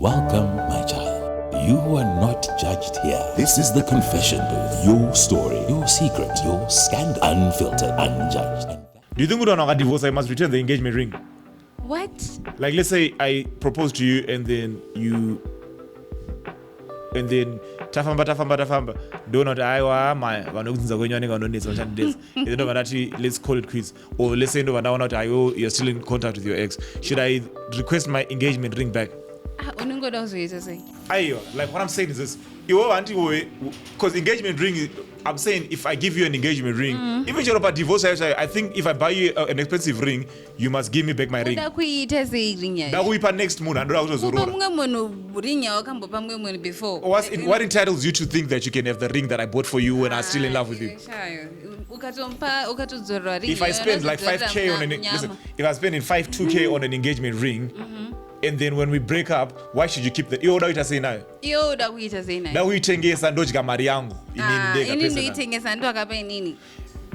Welcome, my child. You are not judged here. This is the confession booth. Your story, your secret, your scandal. Unfiltered, unjudged. Do you think we don't have a divorce? I must return the engagement ring. What? Like, let's say I propose to you and then tafamba do not aiwa my vanokunza kwenyane kanonetsa vachandidetsa and then let's call it quits, or let's say you're still in contact with your ex. Should I request my engagement ring back? Like what I'm saying is this, because engagement ring, I'm saying if I give you an engagement ring, even you're about divorce, I think if I buy you an expensive ring, you must give me back my ring. That will be next moon. What entitles you to think that you can have the ring that I bought for you when I was still in love with you? If I spend like 5K on if I spend in 2K on an engagement ring, and then when we break up, why should you keep the iyo uda say now? Na uitengesa ndojika mari yangu.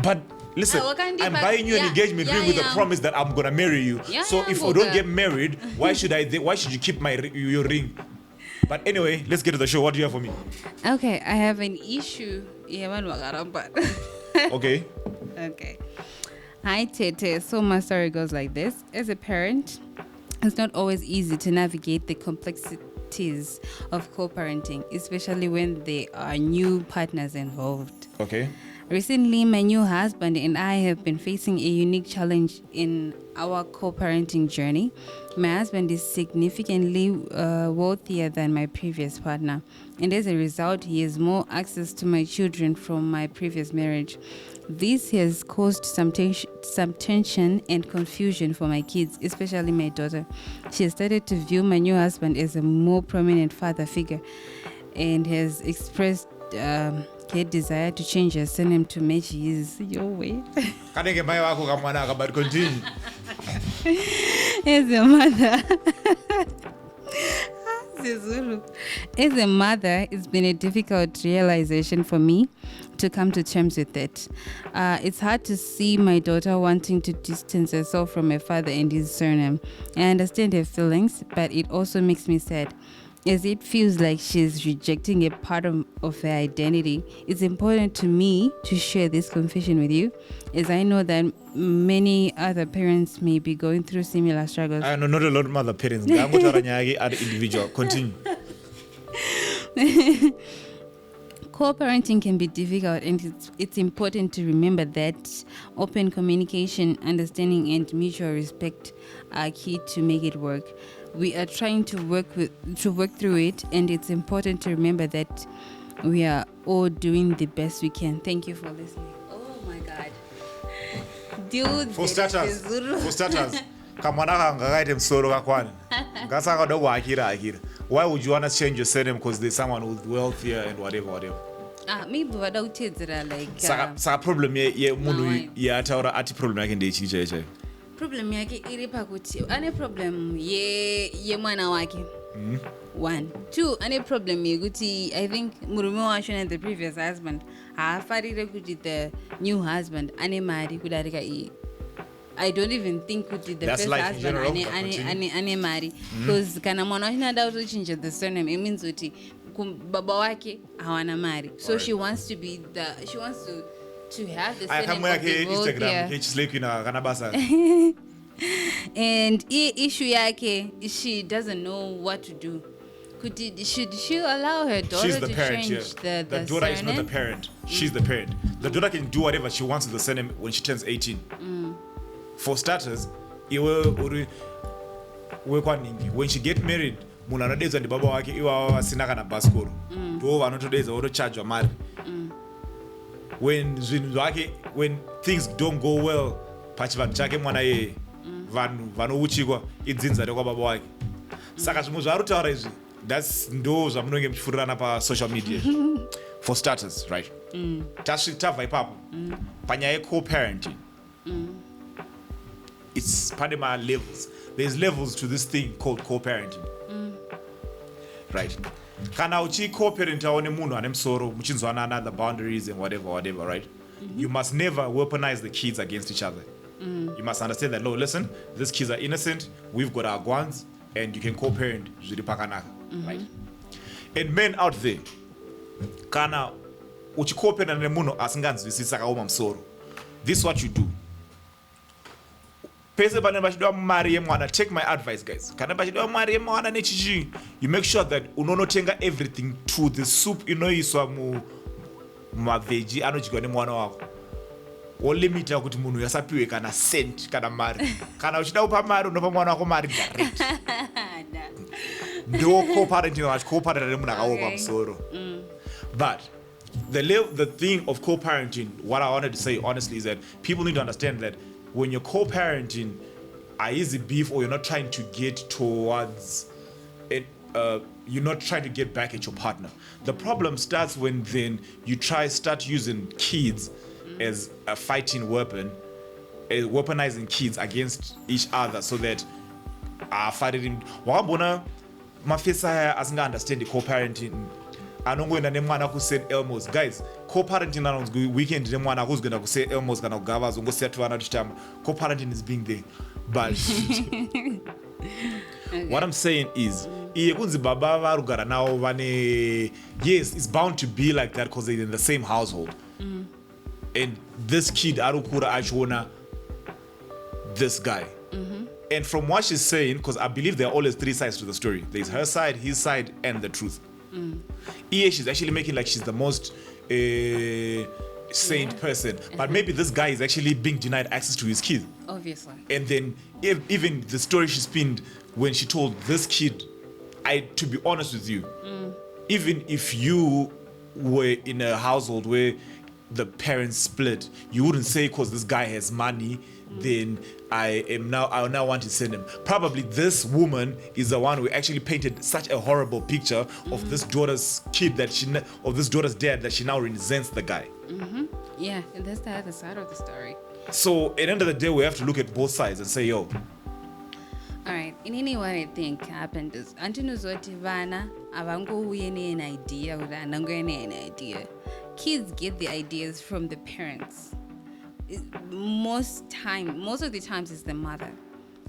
But listen, I'm buying you an engagement ring with the promise that I'm gonna marry you. So if we don't get married, why should you keep your ring? But anyway, let's get to the show. What do you have for me? Okay, I have an issue. Okay. Okay. Hi, Tete. So my story goes like this. As a parent, it's not always easy to navigate the complexities of co-parenting, especially when there are new partners involved. Okay. Recently, my new husband and I have been facing a unique challenge in our co-parenting journey. My husband is significantly wealthier than my previous partner, and as a result, he has more access to my children from my previous marriage. This has caused some tension and confusion for my kids, especially my daughter. She has started to view my new husband as a more prominent father figure and has expressed her desire to change her surname to match his. Your way. As a mother, Zezuru. As a mother, it's been a difficult realization for me to come to terms with it. It's hard to see my daughter wanting to distance herself from her father and his surname. I understand her feelings, but it also makes me sad, as it feels like she's rejecting a part of her identity. It's important to me to share this confession with you, as I know that many other parents may be going through similar struggles. I know not a lot of other parents. Other individual. Continue. Co-parenting can be difficult, and it's important to remember that open communication, understanding, and mutual respect are key to make it work. We are trying to work through it, and it's important to remember that we are all doing the best we can. Thank you for listening. Oh my God, dude! For starters, why would you want to change your surname because there's someone who's wealthier and whatever? Maybe like sa problem ye munhu yataura ati problem yake ndeichicha problem yake iri pakuti ane problem ye mwana wake. 1 2 ane problem yekuti I think murume wacho and the previous husband haafarire kuti the new husband ane mari kudarika iyi. I don't even think kuti the that's first husband ane mari, because kana mwana wacho nada kutochinja the surname, it means kuti baba wake hawana mari, so right. She wants to have the surname of the Instagram. And issue yake, she doesn't know what to do. Should she allow her daughter to change the daughter surname? is not the parent. She's the parent. The daughter can do whatever she wants with the surname when she turns 18. For starters, when she get married, munhu anodedzwa ndibaba wake iwava asina kana bhasikoro ndo vanotodedza votochajwa mari. When things don't go well pachivanhu chake mwana yeye, vanhu vanouchikwa idzinza rekwababa wake. Saka zvimwe zvaari kutaura izvi ndo zvamunenge muchifurirana pasocial media. For starters, right? Tabva ipapo panyaya yeco-parenting, it's pane ma-levels. There's levels to this thing called co-parenting. Right? Kana uchi co-parentawo nemunhu ane musoro muchinzwanana the boundaries and whatever, right? You must never weaponize the kids against each other. You must understand that, no, listen, these kids are innocent, we've got our guns, and you can co-parent zviri pakanaka. right? And men out there, kana uchikopena nemunhu asinganzwisisi akaoma musoro, this is what you do. Pese pane pachidwa mari yemwana, take my advice guys, kana pachidwa mari yemwana nechichi, you make sure that unonotenga everything to the soup inoiswa mavheji anodyiwa nemwana wako. Wolimita kuti munhu asapiwe kana cent kana mari. Kana uchida kupa mari unopa mwana wako mari direct. Ndo co-parenting wachi-co-parent nemunhu akaoma musoro. But the thing of co-parenting, what I wanted to say honestly is that people need to understand that when you're co-parenting, easy beef, or you're not trying to get towards it, you're not trying to get back at your partner. The problem starts when then you start using kids as a fighting weapon, weaponizing kids against each other, so that fighting. Wakabona mafesa asinga understand the co-parenting. Anongoenda nemwana ku St Elmo's, guys. Co-parenting anonzi weekend nemwana kuzigenda ku St Elmo's kana kugava zongosiya vana tichitamba. Co-parenting is being there, but okay. What I'm saying is, iye kunzi baba varugara nawo vane, yes, it's bound to be like that because they're in the same household. And this kid arukura achiona this guy. And from what she's saying, because I believe there are always three sides to the story. There's her side, his side, and the truth. She's actually making like she's the most saint person, but maybe this guy is actually being denied access to his kid. Obviously. And then even the story she spinned when she told this kid, to be honest with you, even if you were in a household where the parents split, you wouldn't say because this guy has money, then I now want to send him. Probably this woman is the one who actually painted such a horrible picture of this daughter's kid of this daughter's dad that she now resents the guy. Yeah, and that's the other side of the story. So at the end of the day, we have to look at both sides and say, yo. Alright, in any what I think happened is antinozoti vana avangouye an idea kuti anangoene an idea. Kids get the ideas from the parents. Most of the times it's the mother.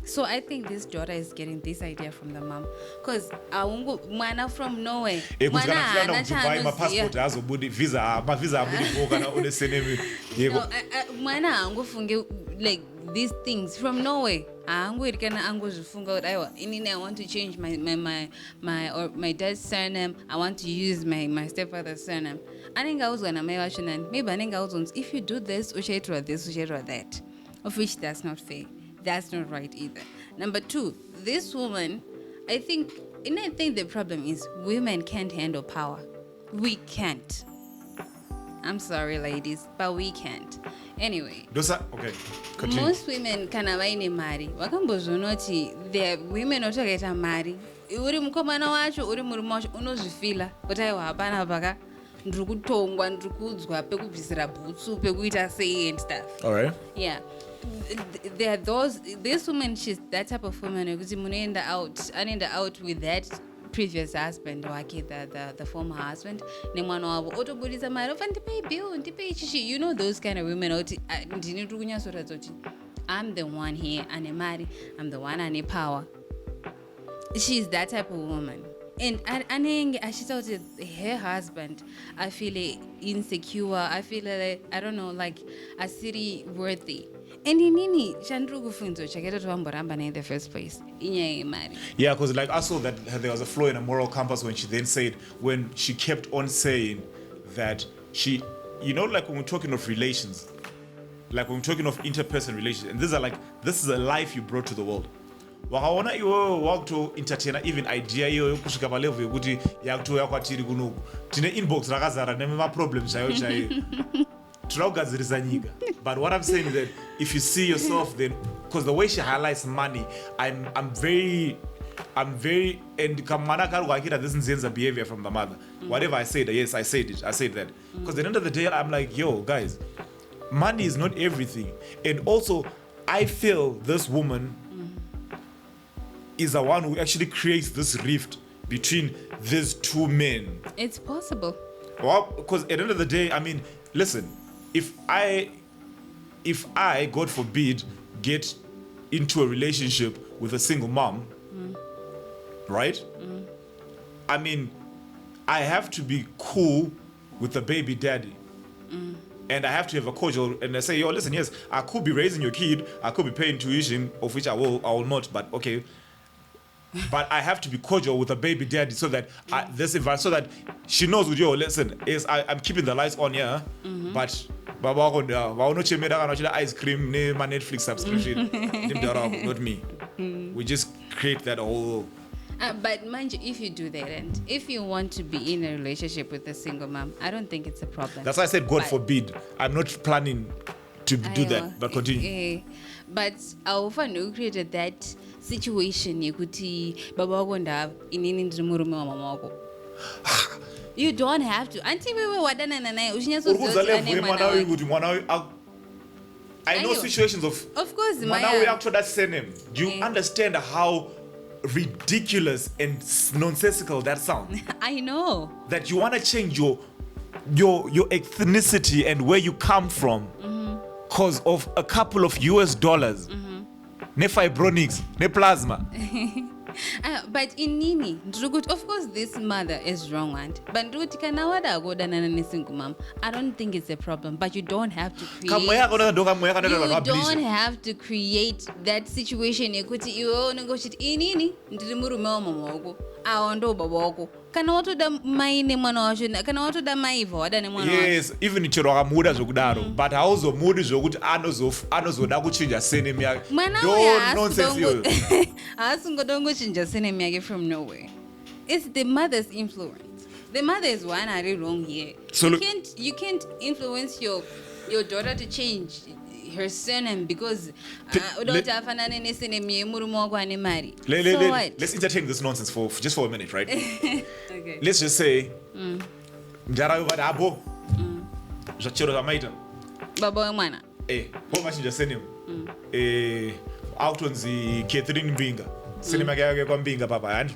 So I think this daughter is getting this idea from the mom, because mwana from nowhere, mwana angofunge like these things from nowhere. I want to change my dad's surname. I want to use my stepfather's surname. If you do this, that, of which that's not fair. That's not right either. Number two, this woman, I think the problem is women can't handle power. We can't. I'm sorry, ladies, but we can't. Anyway, okay, continue. Most women kana vaine mari vakambozonoti there are women otakaita mari uri mukomana wacho uri murume wacho unozvifila kuti aiwa hapana paka ndiri kutongwa ndiri kuudzwa pekubvisira bhutsu pekuita sei and stuff. All right. Yeah. There are this woman, she's that type of woman who's anoenda out with that previous husband wake, the former husband, nemwana wavo otobudisa mari ofa ndipei bill ndipei chichi, you know, those kind of women oti ndini tiri kunyasoratidza kuti I'm the one here ane mari, I'm the one ane power. She's that type of woman. And anenge achita kuti her husband I feel insecure, I feel like, I don't know, like asiri worthy. And inini chandiri kufunzo chakaita vamboramba naye in the first place inyaya yemari. Yeah, because like I saw that there was a flaw in a moral compass when she then said, when she kept on saying that she, you know, like when we're talking of relations, like when we're talking of interpersonal relations, and this is a life you brought to the world. Wakaona iwe wakuto entertainer even idea iyo kusvika palevel yekuti yakutoya kwatiri kunoku tine inbox rakazara nema problems chaiyo tinogadzirisa nyika. But what I'm saying is that if you see yourself then, because the way she highlights money, I'm very and kamana kari kuakira this nzenza behavior from the mother. Whatever I said, yes, I said that. Because at the end of the day, I'm like, yo, guys, money is not everything. And also, I feel this woman is the one who actually creates this rift between these two men. It's possible. Well, because at the end of the day, I mean, listen, if I, God forbid, get into a relationship with a single mom, right? I mean, I have to be cool with the baby daddy. And I have to have a cordial, and I say, yo, listen, yes, I could be raising your kid, I could be paying tuition, of which I will not, but okay. But I have to be cordial with the baby daddy so that so that she knows with yo, listen, is I'm keeping the lights on here, but ice cream, my Netflix subscription, not me. We just create that whole. But mind you, if you do that and if you want to be in a relationship with a single mom, I don't think it's a problem. That's why I said God forbid. I'm not planning to do that, but continue. But I often created that situation yekuti baba wako ndav inini ndiri murume wa mama wako. You don't have to. Until we were wadanana naye I know situations of course, Manawi after that surname. Do you understand how ridiculous and nonsensical that sounds? I know. That you want to change your ethnicity and where you come from because of a couple of US dollars. Ne fibronics, ne plasma. But in Nini, of course this mother is wrong, but I don't think it's a problem. But you don't have to create. You don't have to create that situation. Yes, even ichero akamuda zvokudaro, but also mudi zvokuti anozoda kuchinja surname yake. Don't nonsense yo. From nowhere. It's the mother's influence. The mother is one are wrong here. So you can't influence your daughter to change her surname because let's entertain this nonsense for just for a minute, right? Okay. Let's just say mjara abo zvachero zvamaita baba wemwana vomachinja surname autonzi Catherine Mbinga surname yake kwaMbinga papa handi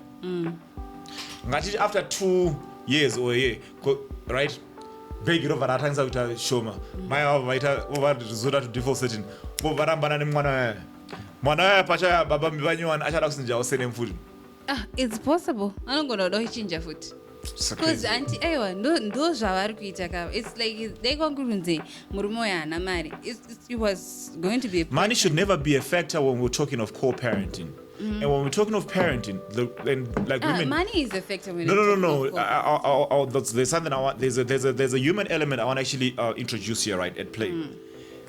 ngati after 2 years or a year, right? Big over atangisa kuita shoma mai avo vaita zoda to divorce certain varambana nemwana mwana pacha baba mivanyowani achada kusinjawo surname futi. It's possible. Anogona kuda kuchinja futi because anti aiwa ndo zvavari kuita kava. It's like they conclude murume uyu haana mari. It was going to be money should never be a factor when we're talking of co-parenting. And when we're talking of parenting, women, money is a factor. No. There's something I want. There's a human element I want to actually introduce here, right, at play.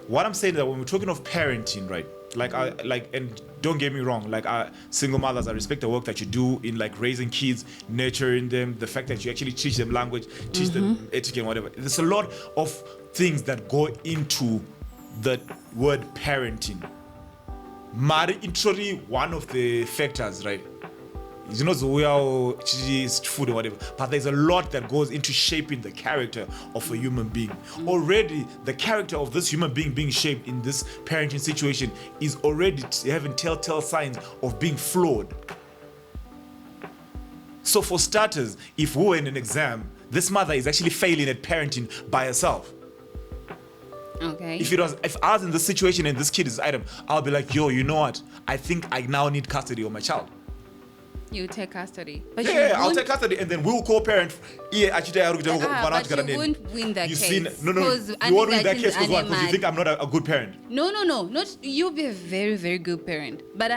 What I'm saying is that when we're talking of parenting, right, and don't get me wrong, single mothers, I respect the work that you do in raising kids, nurturing them, the fact that you actually teach them language, teach them etiquette, whatever. There's a lot of things that go into the word parenting. Mari introduce one of the factors, right? You know, food or whatever, but there's a lot that goes into shaping the character of a human being. Already, the character of this human being shaped in this parenting situation is already having telltale signs of being flawed. So, for starters, if we were in an exam, this mother is actually failing at parenting by herself. Okay. If I was in this situation and this kid is item, I'll be like, yo, you know what? I think I now need custody of my child. You take custody. But I'll take custody and then we'll co-parent. But you won't win that case. No. You won't win that case because what? Because you think I'm not a good parent. No. Not you'll be a very, very good parent. But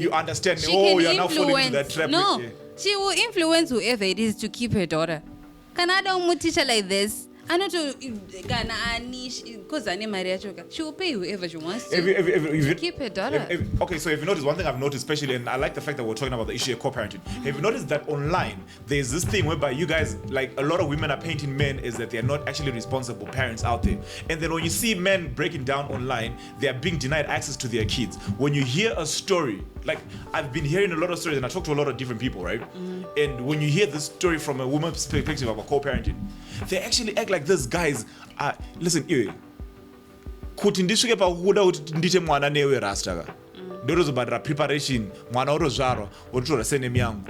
you understand me. Oh, you're now falling into that trap. No, she will influence whoever it is to keep her daughter. Can I don't teach her like this? I know to because she will pay whoever she wants to keep her daughter. Okay, so if you notice, one thing I've noticed especially, and I like the fact that we're talking about the issue of co-parenting. Have you noticed that online there's this thing whereby you guys, a lot of women are painting men is that they're not actually responsible parents out there, and then when you see men breaking down online, they are being denied access to their kids. When you hear a story, I've been hearing a lot of stories and I talk to a lot of different people, right? And when you hear this story from a woman's perspective about co-parenting, they actually act like these guys are, listen, kuti ndisvike pakuda kuti ndite mwana newe rasta ndotozobhadhira preparation mwana otozvarwa ototora surname yangu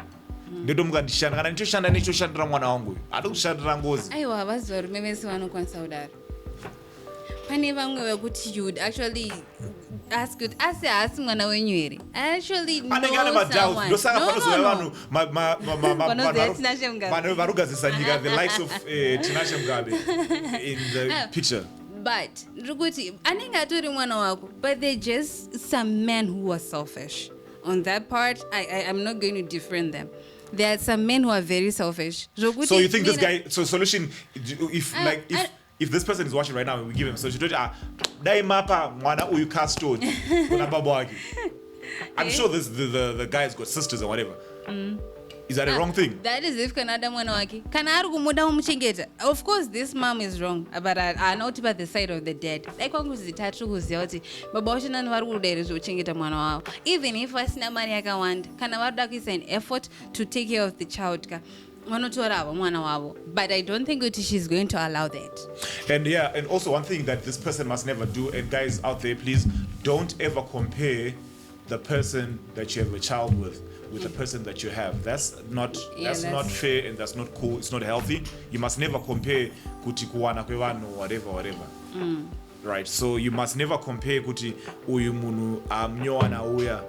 ndotomuka ndishanda kana ndichoshanda nechoshandira mwana wangu hadi kushandira ngozi aiwa havazi varume vese vanokwanisa kudaro pane vamwe vekuti you would actually ask kuti asi mwana wenyu here. I actually know someone. Vanhu varugadzisa nyika, the likes of Tinashe Mugabe in the picture. But Ruguti, anenge atori mwana wako, but they're just some men who are selfish. On that part, I'm not going to defend them. There are some men who are very selfish. Ruguti, so you think this guy? So solution, if this person is watching right now and we give him solution, dai mapa mwana uyu castod kuna baba wake. I'm sure this the guy's got sisters or whatever. Is that a wrong thing? That is if Canada mwana wake. Kana ari kumuda umuchengeta. Of course this mom is wrong, but I know about the side of the dead. Like kwangu zitatu kuziya kuti baba wacho nani vari kudai zvochengeta mwana wavo. Even if vasina mari yakawanda, kana varuda kuisa an effort to take care of the child ka vanotora mwana wavo. But I don't think that she's going to allow that. And also one thing that this person must never do, and guys out there, please don't ever compare the person that you have a child with the person that you have. That's not fair, and that's not cool. It's not healthy. You must never compare kuti kuwana kwevano whatever. Right? So you must never compare kuti uyu munu amnyowana uya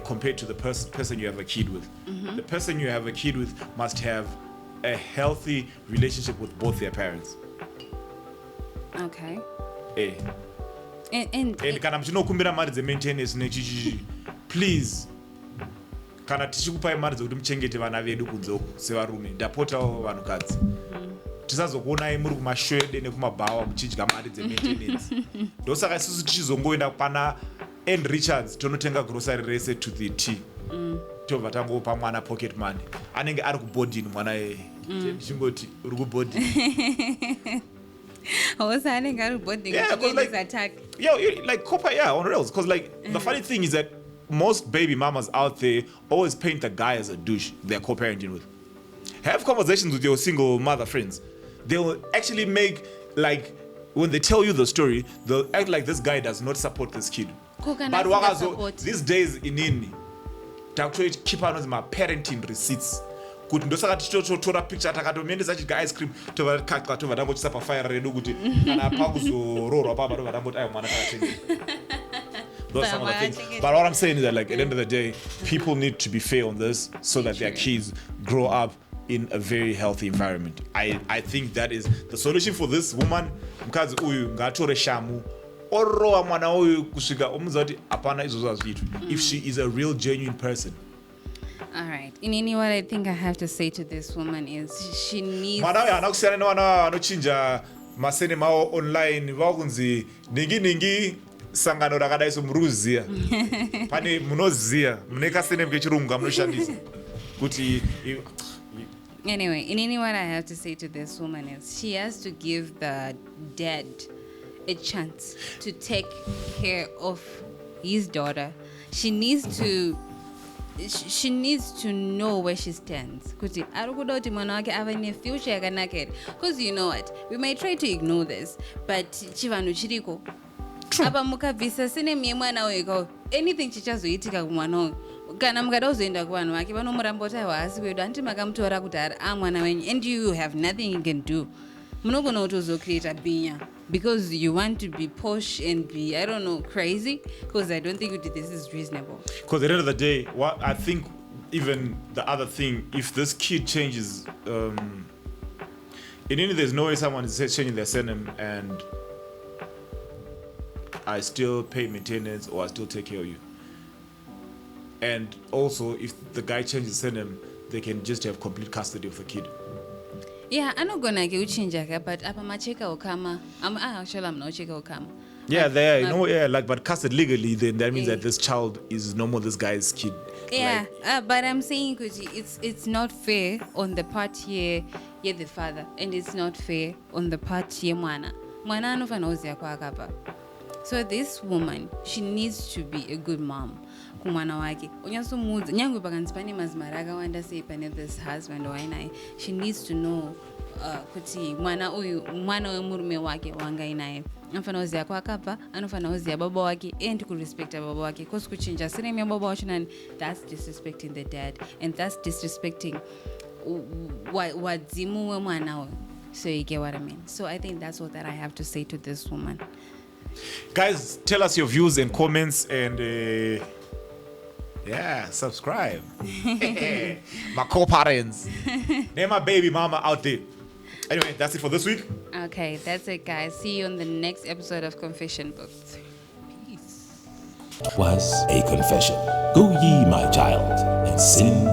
compared to the person you have a kid with. The person you have a kid with must have a healthy relationship with both their parents. Okay. And kana muchinokumbira mari dzemaintenance nechichi, please, kana tichikupai mari dzekuti muchengete vana vedu kunze sevarume, ndapotawo vanhukadzi, tisazokuonai muri kumashwede nekumabhawa muchidya mari dzemaintenance. Ndosaka isusu tichizongoenda pana and Richards tonotenga grocery rese to the tea. Tobva tangopa mwana pocket money. Anenge ari kubodini mwana chingoti uri kubodini. Also, I think I'm boarding. Yeah, because like attack. Like copper, on rails. Because like the funny thing is that most baby mamas out there always paint the guy as a douche they're co-parenting with. Have conversations with your single mother friends. They'll actually make like when they tell you the story, they'll act like this guy does not support this kid. But wakazo these days inini takutoita keep on my parenting receipts. Kuti ndosaka tichotora picture takatomenesa chidya ice cream tova tangochisa pafire redu kuti kana pakuzororwa papa tova tamboti ayo mwana kakachengeta. Those are some of the things. But what I'm saying is that like at the end of the day, people need to be fair on this so that their kids grow up in a very healthy environment. I think that is the solution for this woman. Mukadzi uyu ngatore shamu orowa mwana uyu kusvika omuudza kuti hapana izvozvo hazviitwi if she is a real genuine person. All right. In any what I think I have to say to this woman is she needs. Mwana uyu haana kusiyana newana anochinja masene mao online vakunzi ningi sangano rakadai somurikuziya pane munoziya mune kasene kechirungu kamunoshandisa kuti. Anyway, in any what I have to say to this woman is she has to give the dad a chance to take care of his daughter. She needs to know where she stands. Kuti arikuda kuti mwana wake ave ne future yakanaka here. Because you know what, we might try to ignore this, but chivanhu chiriko. Apa mukabvisa surname yemwana uyu, anything chichazoitika kumwana uyu. Kana mukada kuzoenda kuvanhu vake vanomuramba kuti aiwa asi wedu handiti makamutora kuti ari mwana wenyu, and you have nothing you can do. Munogona kutozocreata binya because you want to be posh and be, I don't know, crazy, because I don't think this is reasonable. Because at the end of the day, what I think, even the other thing, if this kid changes, in India there's no way someone is changing their surname and I still pay maintenance or I still take care of you. And also, if the guy changes his surname, they can just have complete custody of the kid. Yeah, I'm not gonna get uchinja, but apa macheka okama. Actually, I'm not cheka okama. Yeah, but custody legally, then that means that this child is no more this guy's kid. Yeah, but I'm saying it's not fair on the part here, the father, and it's not fair on the part here mwana. Mwana anofana uziya kwa akapa. So this woman, she needs to be a good mom. Kumwana wake unyasomudza nyangwe pakanzi pane mazimari akawanda sei pane this husband wainaye. She needs to know kuti mwana wemurume wake wangainaye anofana kuziya kwakabva, anofana kuziya baba wake and kurespecta baba wake, because kuchinja surname yababa wacho nani, that's disrespecting the dad and that's disrespecting wadzimu wemwana uyu. So you get what I mean. So I think that's what that I have to say to this woman. Guys, tell us your views and comments, and subscribe. My co-parents. Name my baby mama out there. Anyway, that's it for this week. Okay, that's it, guys. See you on the next episode of Confession Books. Peace. Was a confession. Go ye, my child, and sin